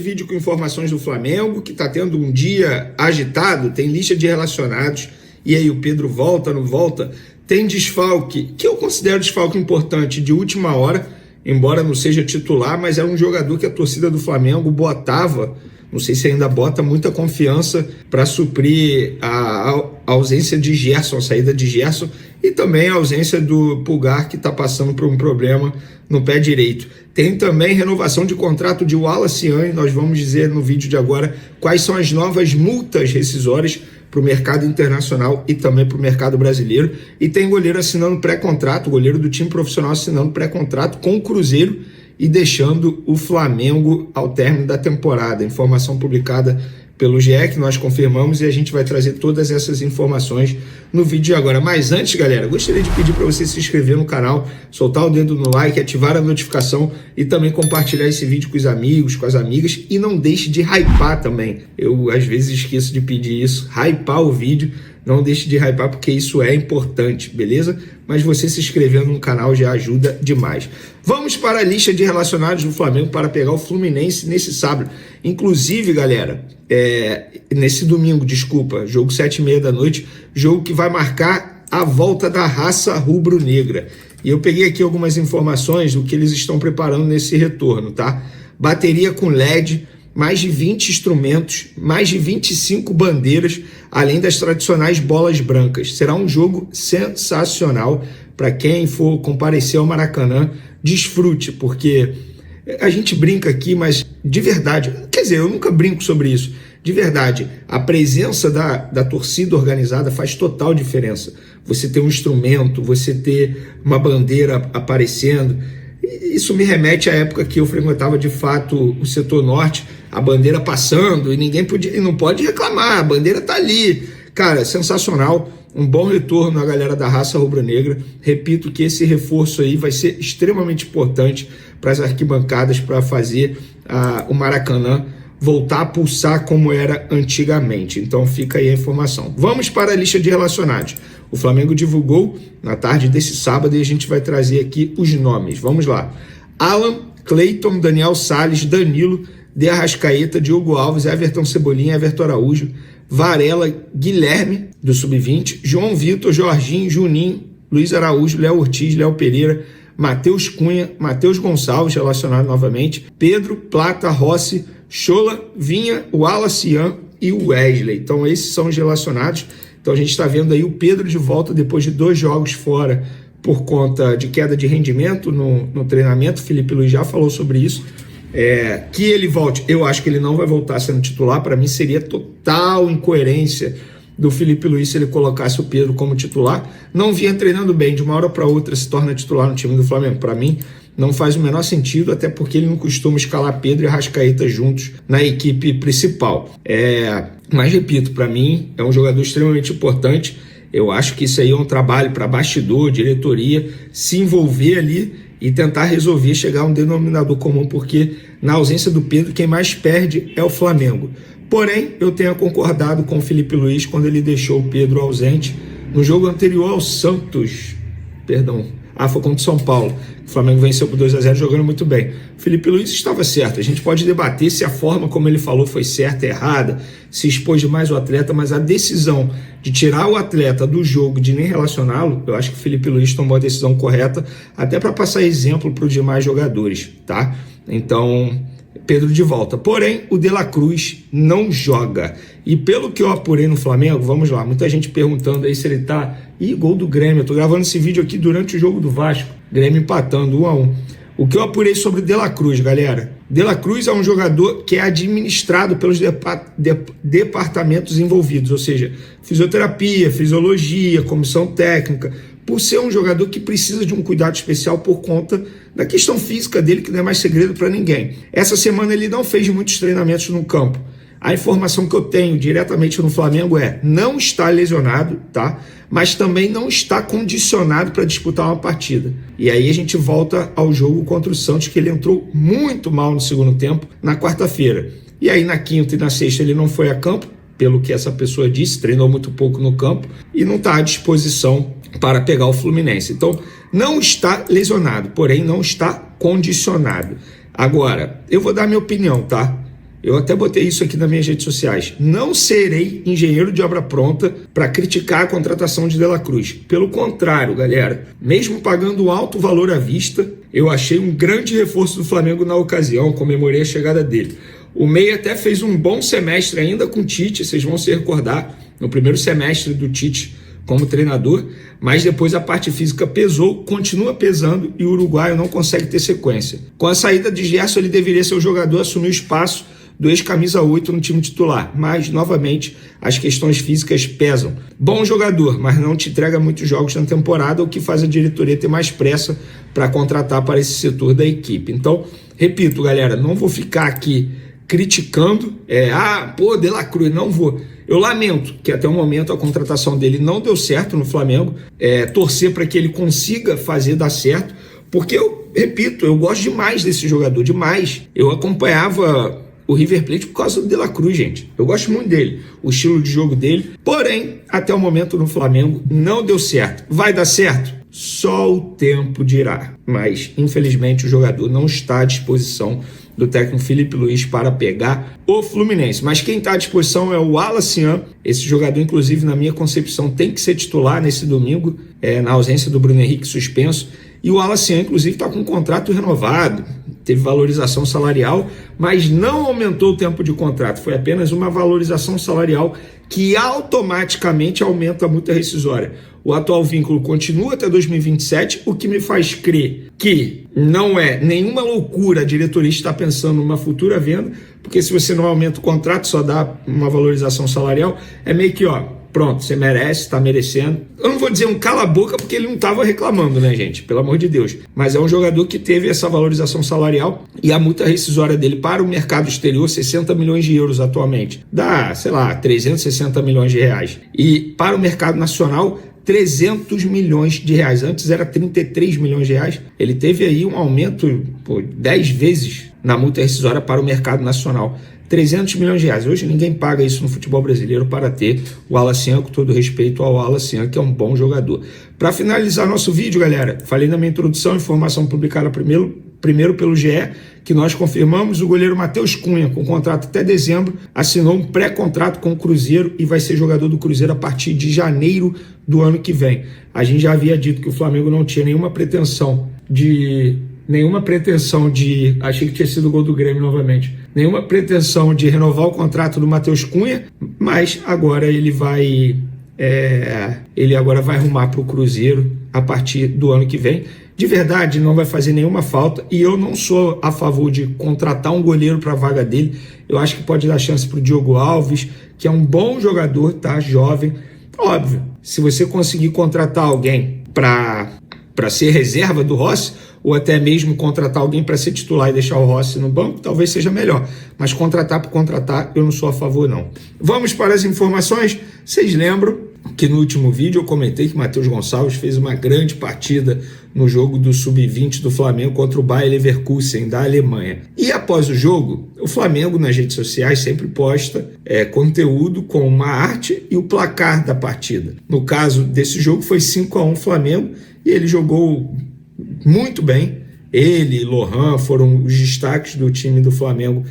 Vídeo com informações do Flamengo, que está tendo um dia agitado, tem lista de relacionados, e aí o Pedro volta, não volta, tem desfalque, que eu considero desfalque importante de última hora, embora não seja titular, mas é um jogador que a torcida do Flamengo botava, não sei se ainda bota, muita confiança para suprir a ausência de Gerson, a saída de Gerson, e também a ausência do Pulgar, que está passando por um problema no pé direito. Tem também renovação de contrato de Wallace Yan, nós vamos dizer no vídeo de agora quais são as novas multas rescisórias para o mercado internacional e também para o mercado brasileiro. E tem goleiro assinando pré-contrato, goleiro do time profissional assinando pré-contrato com o Cruzeiro e deixando o Flamengo ao término da temporada. Informação publicada pelo GE, que nós confirmamos, e a gente vai trazer todas essas informações no vídeo de agora. Mas antes, galera, gostaria de pedir para você se inscrever no canal, soltar o dedo no like, ativar a notificação e também compartilhar esse vídeo com os amigos, com as amigas, e não deixe de hypar também. Eu às vezes esqueço de pedir isso, hypar o vídeo. Não deixe de hypar porque isso é importante, beleza? Mas você se inscrevendo no canal já ajuda demais. Vamos para a lista de relacionados do Flamengo para pegar o Fluminense nesse sábado. Inclusive, galera, nesse domingo, jogo 7h30 da noite, jogo que vai marcar a volta da raça rubro-negra. E eu peguei aqui algumas informações do que eles estão preparando nesse retorno, tá? Bateria com LED, mais de 20 instrumentos, mais de 25 bandeiras, além das tradicionais bolas brancas. Será um jogo sensacional para quem for comparecer ao Maracanã. Desfrute, porque a gente brinca aqui, mas de verdade, quer dizer, eu nunca brinco sobre isso, de verdade, a presença da torcida organizada faz total diferença. Você ter um instrumento, você ter uma bandeira aparecendo. Isso me remete à época que eu frequentava de fato o setor norte, a bandeira passando e ninguém podia, e não pode reclamar, a bandeira tá ali. Cara, sensacional, um bom retorno à galera da raça rubro-negra. Repito que esse reforço aí vai ser extremamente importante para as arquibancadas, para fazer o Maracanã voltar a pulsar como era antigamente. Então fica aí a informação. Vamos para a lista de relacionados. O Flamengo divulgou na tarde desse sábado e a gente vai trazer aqui os nomes. Vamos lá. Alan, Cleiton, Daniel Salles, Danilo, De Arrascaeta, Diogo Alves, Everton Cebolinha, Everton Araújo, Varela, Guilherme, do Sub-20, João Vitor, Jorginho, Juninho, Luiz Araújo, Léo Ortiz, Léo Pereira, Matheus Cunha, Matheus Gonçalves, relacionado novamente, Pedro, Plata, Rossi, Chola, Vinha, Wallace Yan e o Wesley. Então esses são os relacionados. Então a gente está vendo aí o Pedro de volta depois de 2 jogos fora por conta de queda de rendimento no treinamento. Felipe Luiz já falou sobre isso. Que ele volte, eu acho que ele não vai voltar sendo titular. Para mim seria total incoerência do Felipe Luiz se ele colocasse o Pedro como titular. Não vinha treinando bem, de uma hora para outra se torna titular no time do Flamengo. Para mim não faz o menor sentido, até porque ele não costuma escalar Pedro e Arrascaeta juntos na equipe principal. Mas repito, para mim é um jogador extremamente importante. Eu acho que isso aí é um trabalho para bastidor, diretoria, se envolver ali e tentar resolver, chegar a um denominador comum, porque na ausência do Pedro, quem mais perde é o Flamengo. Porém, eu tenho concordado com o Felipe Luiz quando ele deixou o Pedro ausente no jogo anterior ao Santos. Foi contra o São Paulo. O Flamengo venceu por 2-0 jogando muito bem. O Felipe Luiz estava certo. A gente pode debater se a forma como ele falou foi certa, errada, se expôs demais o atleta, mas a decisão de tirar o atleta do jogo, de nem relacioná-lo, eu acho que o Felipe Luiz tomou a decisão correta, até para passar exemplo para os demais jogadores, tá? Então, Pedro de volta. Porém, o De La Cruz não joga. E pelo que eu apurei no Flamengo, vamos lá, muita gente perguntando aí se ele tá... gol do Grêmio, eu tô gravando esse vídeo aqui durante o jogo do Vasco, Grêmio empatando 1-1. O que eu apurei sobre De La Cruz, galera? De La Cruz é um jogador que é administrado pelos departamentos envolvidos, ou seja, fisioterapia, fisiologia, comissão técnica, por ser um jogador que precisa de um cuidado especial por conta da questão física dele, que não é mais segredo para ninguém. Essa semana ele não fez muitos treinamentos no campo. A informação que eu tenho diretamente no Flamengo não está lesionado, tá? Mas também não está condicionado para disputar uma partida. E aí a gente volta ao jogo contra o Santos, que ele entrou muito mal no segundo tempo, na quarta-feira. E aí na quinta e na sexta ele não foi a campo, pelo que essa pessoa disse, treinou muito pouco no campo e não está à disposição para pegar o Fluminense. Então, não está lesionado, porém não está condicionado. Agora, eu vou dar minha opinião, tá? Eu até botei isso aqui nas minhas redes sociais. Não serei engenheiro de obra pronta para criticar a contratação de De La Cruz. Pelo contrário, galera, mesmo pagando alto valor à vista, eu achei um grande reforço do Flamengo na ocasião, comemorei a chegada dele. O Meia até fez um bom semestre ainda com o Tite, vocês vão se recordar, no primeiro semestre do Tite como treinador, mas depois a parte física pesou, continua pesando e o uruguaio não consegue ter sequência. Com a saída de Gerson, ele deveria ser o jogador a assumir o espaço do ex-camisa 8 no time titular, mas, novamente, as questões físicas pesam. Bom jogador, mas não te entrega muitos jogos na temporada, o que faz a diretoria ter mais pressa para contratar para esse setor da equipe. Então, repito, galera, não vou ficar aqui criticando, De La Cruz, não vou. Eu lamento que até o momento a contratação dele não deu certo no Flamengo, torcer para que ele consiga fazer dar certo, porque eu, repito, eu gosto demais desse jogador, demais. Eu acompanhava o River Plate por causa do De La Cruz, gente. Eu gosto muito dele, o estilo de jogo dele, porém, até o momento no Flamengo não deu certo. Vai dar certo? Só o tempo dirá, mas infelizmente o jogador não está à disposição do técnico Felipe Luiz para pegar o Fluminense. Mas quem está à disposição é o Alacian. Esse jogador, inclusive, na minha concepção, tem que ser titular nesse domingo, na ausência do Bruno Henrique suspenso. E o Alacian, inclusive, está com um contrato renovado, teve valorização salarial, mas não aumentou o tempo de contrato. Foi apenas uma valorização salarial que automaticamente aumenta a multa rescisória. O atual vínculo continua até 2027, o que me faz crer que não é nenhuma loucura a diretoria estar pensando numa futura venda, porque se você não aumenta o contrato, só dá uma valorização salarial, é meio que, pronto, você merece, está merecendo. Eu não vou dizer um cala a boca porque ele não estava reclamando, né, gente? Pelo amor de Deus. Mas é um jogador que teve essa valorização salarial e a multa rescisória dele para o mercado exterior, 60 milhões de euros atualmente. Dá, 360 milhões de reais. E para o mercado nacional, 300 milhões de reais. Antes era 33 milhões de reais. Ele teve aí um aumento 10 vezes na multa rescisória para o mercado nacional. 300 milhões de reais. Hoje ninguém paga isso no futebol brasileiro para ter o Alacian, com todo respeito ao Alacian, que é um bom jogador. Para finalizar nosso vídeo, galera, falei na minha introdução, informação publicada primeiro pelo GE, que nós confirmamos, o goleiro Matheus Cunha, com contrato até dezembro, assinou um pré-contrato com o Cruzeiro e vai ser jogador do Cruzeiro a partir de janeiro do ano que vem. A gente já havia dito que o Flamengo não tinha nenhuma pretensão de... Achei que tinha sido o gol do Grêmio novamente. Nenhuma pretensão de renovar o contrato do Matheus Cunha, mas agora ele vai rumar para o Cruzeiro a partir do ano que vem. De verdade, não vai fazer nenhuma falta e eu não sou a favor de contratar um goleiro para a vaga dele. Eu acho que pode dar chance para o Diogo Alves, que é um bom jogador, tá? Jovem. Óbvio, se você conseguir contratar alguém para ser reserva do Rossi, ou até mesmo contratar alguém para ser titular e deixar o Rossi no banco, talvez seja melhor. Mas contratar por contratar, eu não sou a favor, não. Vamos para as informações. Vocês lembram que no último vídeo eu comentei que Matheus Gonçalves fez uma grande partida no jogo do Sub-20 do Flamengo contra o Bayer Leverkusen, da Alemanha. E após o jogo, o Flamengo nas redes sociais sempre posta conteúdo com uma arte e o placar da partida. No caso desse jogo foi 5-1 Flamengo e ele jogou muito bem. Ele e Lohan foram os destaques do time do Flamengo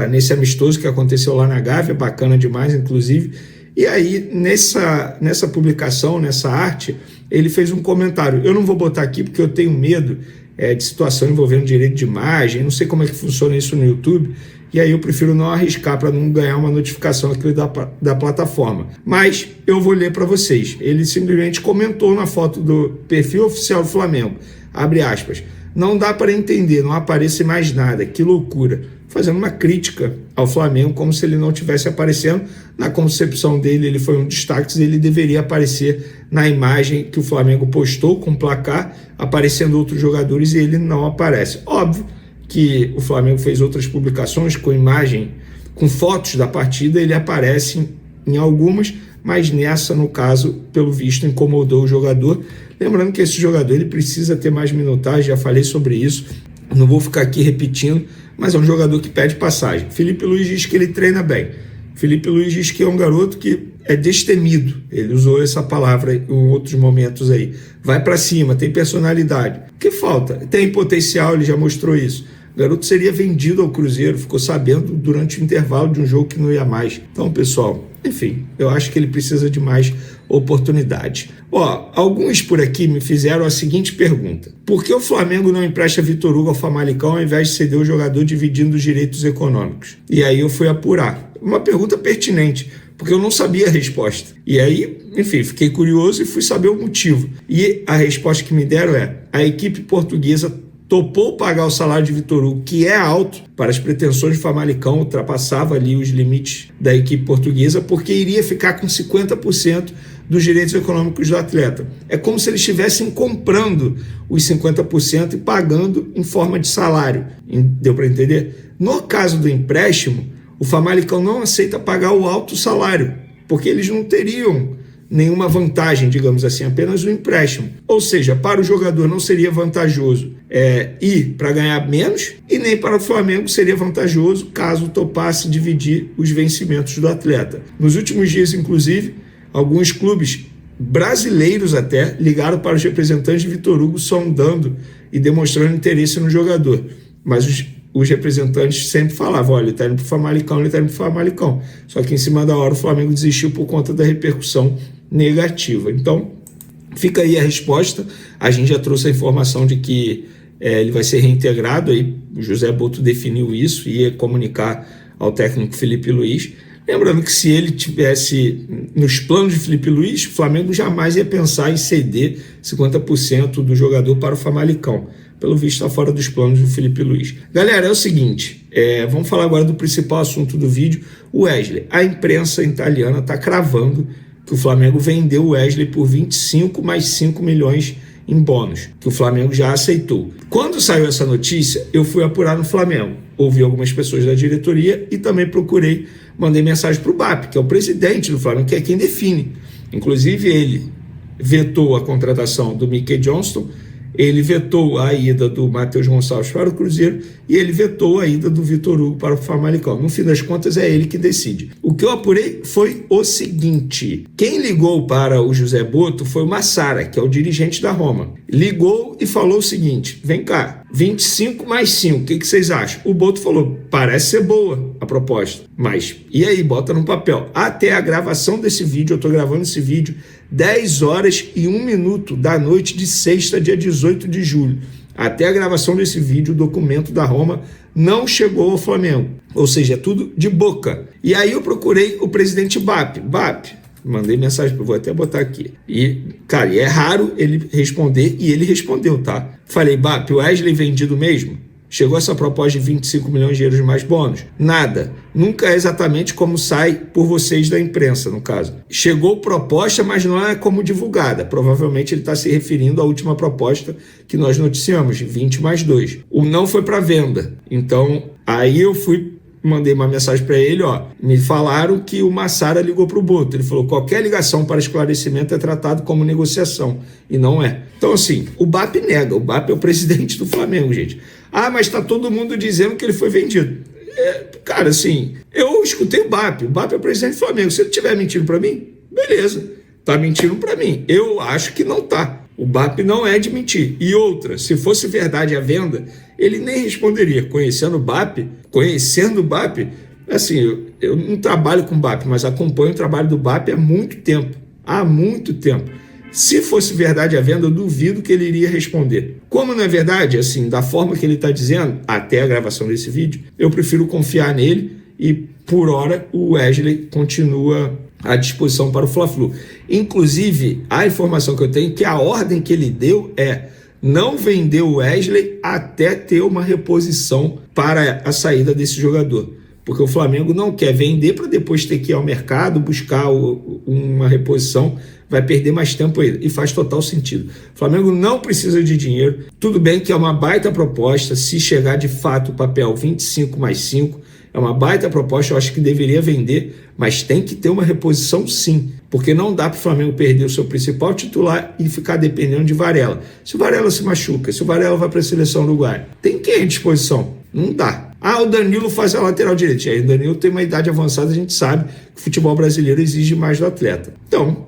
nesse amistoso que aconteceu lá na Gávea, bacana demais, inclusive. E aí, nessa publicação, nessa arte, ele fez um comentário. Eu não vou botar aqui porque eu tenho medo de situação envolvendo direito de imagem, não sei como é que funciona isso no YouTube, e aí eu prefiro não arriscar para não ganhar uma notificação aqui da plataforma. Mas eu vou ler para vocês. Ele simplesmente comentou na foto do perfil oficial do Flamengo, abre aspas, não dá para entender, não aparece mais nada, que loucura. Fazendo uma crítica ao Flamengo, como se ele não estivesse aparecendo. Na concepção dele, ele foi um destaque, ele deveria aparecer na imagem que o Flamengo postou com o placar, aparecendo outros jogadores e ele não aparece. Óbvio que o Flamengo fez outras publicações com imagem, com fotos da partida, ele aparece em algumas, mas nessa, no caso, pelo visto, incomodou o jogador. Lembrando que esse jogador ele precisa ter mais minutagem, já falei sobre isso, não vou ficar aqui repetindo, mas é um jogador que pede passagem. Felipe Luiz diz que ele treina bem. Felipe Luiz diz que é um garoto que é destemido. Ele usou essa palavra em outros momentos aí. Vai para cima, tem personalidade. O que falta? Tem potencial, ele já mostrou isso. O garoto seria vendido ao Cruzeiro, ficou sabendo durante o intervalo de um jogo que não ia mais. Então, pessoal, enfim, eu acho que ele precisa de mais oportunidade. Alguns por aqui me fizeram a seguinte pergunta: por que o Flamengo não empresta Vitor Hugo ao Famalicão ao invés de ceder o jogador dividindo os direitos econômicos? E aí eu fui apurar. Uma pergunta pertinente, porque eu não sabia a resposta. E aí, enfim, fiquei curioso e fui saber o motivo. E a resposta que me deram é: a equipe portuguesa topou pagar o salário de Vitor Hugo, que é alto para as pretensões de Famalicão, ultrapassava ali os limites da equipe portuguesa, porque iria ficar com 50% dos direitos econômicos do atleta. É como se eles estivessem comprando os 50% e pagando em forma de salário. Deu para entender? No caso do empréstimo, o Famalicão não aceita pagar o alto salário, porque eles não teriam nenhuma vantagem, digamos assim, apenas o empréstimo. Ou seja, para o jogador não seria vantajoso ir para ganhar menos, e nem para o Flamengo seria vantajoso caso topasse dividir os vencimentos do atleta. Nos últimos dias, inclusive, alguns clubes brasileiros até ligaram para os representantes de Vitor Hugo sondando e demonstrando interesse no jogador. Mas os representantes sempre falavam: olha, ele está indo para o Famalicão, ele está indo para o Famalicão. Só que em cima da hora o Flamengo desistiu por conta da repercussão negativa. Então, fica aí a resposta. A gente já trouxe a informação de que ele vai ser reintegrado. Aí o José Boto definiu isso e ia comunicar ao técnico Felipe Luiz. Lembrando que se ele tivesse nos planos de Felipe Luiz, o Flamengo jamais ia pensar em ceder 50% do jogador para o Famalicão. Pelo visto, está fora dos planos do Felipe Luiz. Galera, é o seguinte, vamos falar agora do principal assunto do vídeo, o Wesley. A imprensa italiana está cravando que o Flamengo vendeu o Wesley por 25 mais 5 milhões em bônus, que o Flamengo já aceitou. Quando saiu essa notícia, eu fui apurar no Flamengo. Ouvi algumas pessoas da diretoria e também mandei mensagem para o BAP, que é o presidente do Flamengo, que é quem define. Inclusive, ele vetou a contratação do Mickey Johnston, ele vetou a ida do Matheus Gonçalves para o Cruzeiro e ele vetou a ida do Vitor Hugo para o Famalicão. No fim das contas, é ele que decide. O que eu apurei foi o seguinte: quem ligou para o José Boto foi o Massara, que é o dirigente da Roma. Ligou e falou o seguinte: vem cá, 25 mais 5, o que vocês acham? O Boto falou: parece ser boa a proposta, mas e aí, bota no papel. Até a gravação desse vídeo, eu estou gravando esse vídeo 10 horas e 1 minuto da noite de sexta, dia 18 de julho. Até a gravação desse vídeo, o documento da Roma não chegou ao Flamengo. Ou seja, é tudo de boca. E aí eu procurei o presidente BAP. BAP, mandei mensagem, vou até botar aqui. E, cara, é raro ele responder, e ele respondeu, tá? Falei: BAP, o Wesley vendido mesmo? Chegou essa proposta de 25 milhões de euros mais bônus? Nada. Nunca é exatamente como sai por vocês da imprensa, no caso. Chegou proposta, mas não é como divulgada. Provavelmente ele está se referindo à última proposta que nós noticiamos, de 20 mais 2. O não foi para venda. Então, aí eu mandei uma mensagem para ele, me falaram que o Massara ligou para o Boto. Ele falou: qualquer ligação para esclarecimento é tratado como negociação, e não é. Então, assim, o BAP nega. O BAP é o presidente do Flamengo, gente. Ah, mas está todo mundo dizendo que ele foi vendido. Cara, assim, eu escutei o BAP é o presidente do Flamengo. Se ele estiver mentindo para mim, beleza, tá mentindo para mim. Eu acho que não tá. O BAP não é de mentir. E outra, se fosse verdade a venda, ele nem responderia. Conhecendo o BAP, assim, eu não trabalho com o BAP, mas acompanho o trabalho do BAP há muito tempo. Se fosse verdade a venda, eu duvido que ele iria responder. Como não é verdade, assim, da forma que ele está dizendo, até a gravação desse vídeo, eu prefiro confiar nele e, por hora, o Wesley continua à disposição para o Fla-Flu. Inclusive, a informação que eu tenho é que a ordem que ele deu é não vender o Wesley até ter uma reposição para a saída desse jogador. Porque o Flamengo não quer vender para depois ter que ir ao mercado buscar uma reposição, vai perder mais tempo ainda, e faz total sentido. O Flamengo não precisa de dinheiro, tudo bem que é uma baita proposta, se chegar de fato o papel 25 mais 5, é uma baita proposta, eu acho que deveria vender, mas tem que ter uma reposição sim, porque não dá para o Flamengo perder o seu principal titular e ficar dependendo de Varela. Se o Varela se machuca, se o Varela vai para a seleção uruguaia, tem quem à disposição? Não dá. Ah, o Danilo faz a lateral direita. Aí o Danilo tem uma idade avançada, a gente sabe que o futebol brasileiro exige mais do atleta. Então,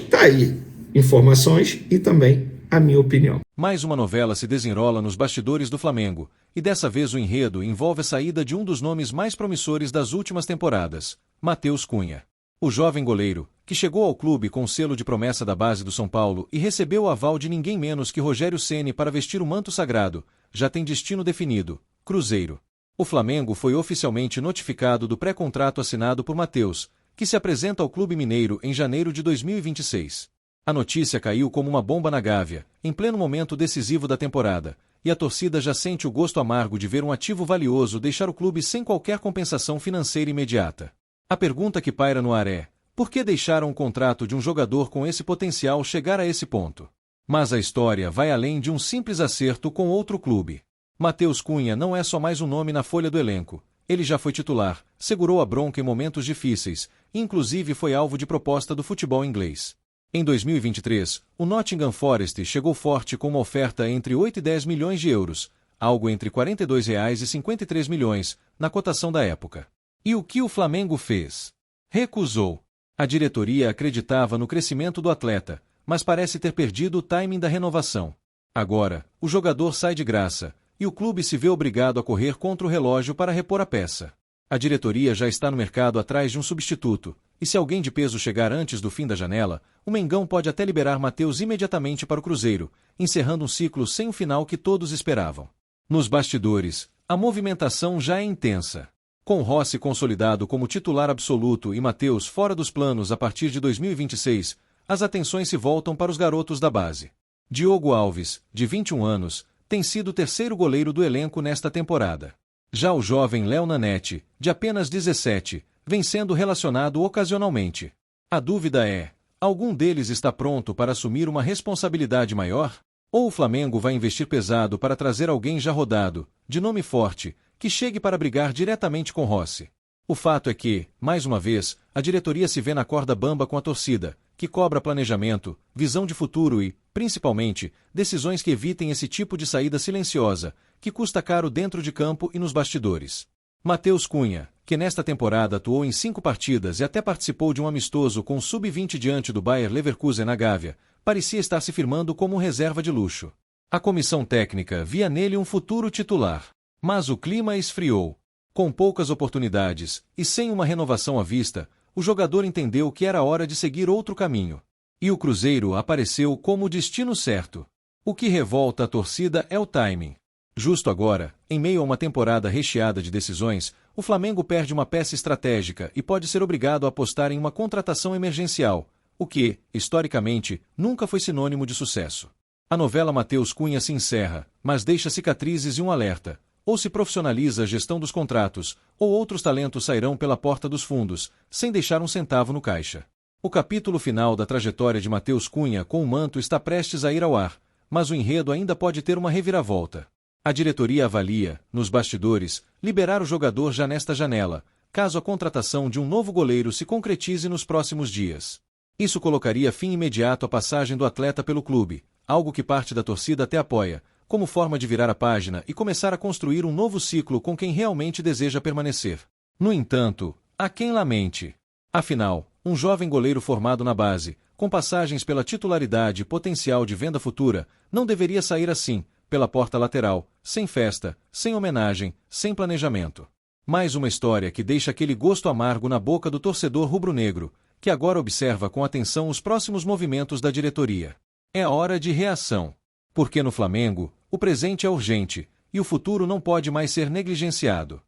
tá aí informações e também a minha opinião. Mais uma novela se desenrola nos bastidores do Flamengo, e dessa vez o enredo envolve a saída de um dos nomes mais promissores das últimas temporadas, Matheus Cunha. O jovem goleiro, que chegou ao clube com o selo de promessa da base do São Paulo e recebeu o aval de ninguém menos que Rogério Ceni para vestir o manto sagrado, já tem destino definido: Cruzeiro. O Flamengo foi oficialmente notificado do pré-contrato assinado por Matheus, que se apresenta ao Clube Mineiro em janeiro de 2026. A notícia caiu como uma bomba na Gávea, em pleno momento decisivo da temporada, e a torcida já sente o gosto amargo de ver um ativo valioso deixar o clube sem qualquer compensação financeira imediata. A pergunta que paira no ar é: por que deixaram o contrato de um jogador com esse potencial chegar a esse ponto? Mas a história vai além de um simples acerto com outro clube. Matheus Cunha não é só mais um nome na folha do elenco. Ele já foi titular, segurou a bronca em momentos difíceis, e inclusive foi alvo de proposta do futebol inglês. Em 2023, o Nottingham Forest chegou forte com uma oferta entre 8 e 10 milhões de euros, algo entre R$ 42 e 53 milhões, na cotação da época. E o que o Flamengo fez? Recusou. A diretoria acreditava no crescimento do atleta, mas parece ter perdido o timing da renovação. Agora, o jogador sai de graça, e o clube se vê obrigado a correr contra o relógio para repor a peça. A diretoria já está no mercado atrás de um substituto, e se alguém de peso chegar antes do fim da janela, o Mengão pode até liberar Matheus imediatamente para o Cruzeiro, encerrando um ciclo sem o final que todos esperavam. Nos bastidores, a movimentação já é intensa. Com Rossi consolidado como titular absoluto e Matheus fora dos planos a partir de 2026, as atenções se voltam para os garotos da base. Diogo Alves, de 21 anos, tem sido o terceiro goleiro do elenco nesta temporada. Já o jovem Léo Nanete, de apenas 17, vem sendo relacionado ocasionalmente. A dúvida é: algum deles está pronto para assumir uma responsabilidade maior? Ou o Flamengo vai investir pesado para trazer alguém já rodado, de nome forte, que chegue para brigar diretamente com Rossi? O fato é que, mais uma vez, a diretoria se vê na corda bamba com a torcida, que cobra planejamento, visão de futuro e, principalmente, decisões que evitem esse tipo de saída silenciosa, que custa caro dentro de campo e nos bastidores. Matheus Cunha, que nesta temporada atuou em 5 partidas e até participou de um amistoso com o Sub-20 diante do Bayer Leverkusen na Gávea, parecia estar se firmando como um reserva de luxo. A comissão técnica via nele um futuro titular. Mas o clima esfriou. Com poucas oportunidades e sem uma renovação à vista, o jogador entendeu que era hora de seguir outro caminho. E o Cruzeiro apareceu como o destino certo. O que revolta a torcida é o timing. Justo agora, em meio a uma temporada recheada de decisões, o Flamengo perde uma peça estratégica e pode ser obrigado a apostar em uma contratação emergencial, o que, historicamente, nunca foi sinônimo de sucesso. A novela Matheus Cunha se encerra, mas deixa cicatrizes e um alerta. Ou se profissionaliza a gestão dos contratos, ou outros talentos sairão pela porta dos fundos, sem deixar um centavo no caixa. O capítulo final da trajetória de Matheus Cunha com o manto está prestes a ir ao ar, mas o enredo ainda pode ter uma reviravolta. A diretoria avalia, nos bastidores, liberar o jogador já nesta janela, caso a contratação de um novo goleiro se concretize nos próximos dias. Isso colocaria fim imediato à passagem do atleta pelo clube, algo que parte da torcida até apoia, como forma de virar a página e começar a construir um novo ciclo com quem realmente deseja permanecer. No entanto, há quem lamente. Afinal, um jovem goleiro formado na base, com passagens pela titularidade e potencial de venda futura, não deveria sair assim, pela porta lateral, sem festa, sem homenagem, sem planejamento. Mais uma história que deixa aquele gosto amargo na boca do torcedor rubro-negro, que agora observa com atenção os próximos movimentos da diretoria. É hora de reação. Porque no Flamengo, o presente é urgente, e o futuro não pode mais ser negligenciado.